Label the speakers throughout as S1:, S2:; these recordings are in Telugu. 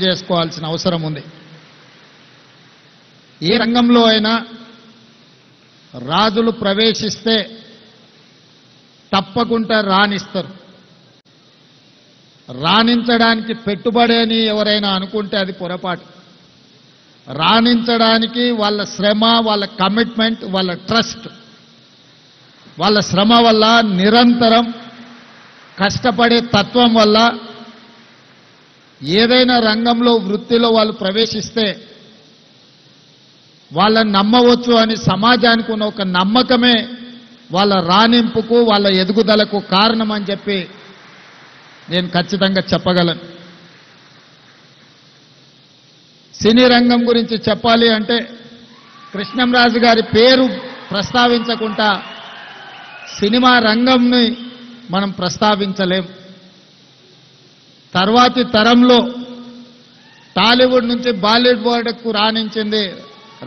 S1: తెలియజేసుకోవాల్సిన అవసరం ఉంది. ఏ రంగంలో అయినా రాజులు ప్రవేశిస్తే తప్పకుండా రాణిస్తారు. రాణించడానికి పెట్టుబడి అని ఎవరైనా అనుకుంటే అది పొరపాటు. రాణించడానికి వాళ్ళ శ్రమ, వాళ్ళ కమిట్మెంట్, వాళ్ళ ట్రస్ట్, వాళ్ళ శ్రమ వల్ల, నిరంతరం కష్టపడే తత్వం వల్ల ఏదైనా రంగంలో వృత్తిలో వాళ్ళు ప్రవేశిస్తే వాళ్ళని నమ్మవచ్చు అని సమాజానికి ఉన్న ఒక నమ్మకమే వాళ్ళ రాణింపుకు, వాళ్ళ ఎదుగుదలకు కారణం అని చెప్పి నేను ఖచ్చితంగా చెప్పగలను. సినీ రంగం గురించి చెప్పాలి అంటే కృష్ణంరాజు గారి పేరు ప్రస్తావించకుండా సినిమా రంగంని మనం ప్రస్తావించలేం. తర్వాతి తరంలో టాలీవుడ్ నుంచి బాలీవుడ్కు రాణించింది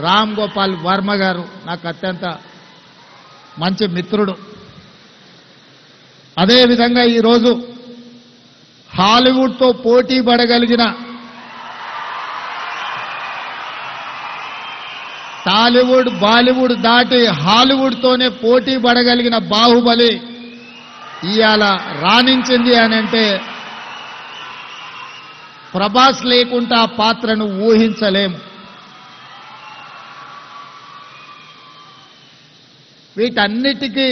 S1: రామ్ గోపాల్ వర్మ గారు. నాకు అత్యంత మంచి మిత్రుడు. అదేవిధంగా ఈరోజు హాలీవుడ్తో పోటీ పడగలిగిన, టాలీవుడ్ బాలీవుడ్ దాటి హాలీవుడ్తోనే పోటీ పడగలిగిన బాహుబలి ఇవాళ రాణించింది అని అంటే ప్రభాస్ లేకుండా ఆ పాత్రను ఊహించలేము. వీటన్నిటికీ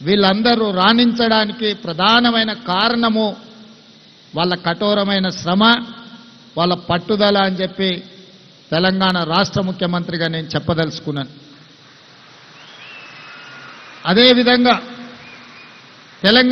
S1: వీళ్ళందరూ రాణించడానికి ప్రధానమైన కారణము వాళ్ళ కఠోరమైన శ్రమ, వాళ్ళ పట్టుదల అని చెప్పి తెలంగాణ రాష్ట్ర ముఖ్యమంత్రిగా నేను చెప్పదలుచుకున్నాను. అదేవిధంగా తెలంగాణ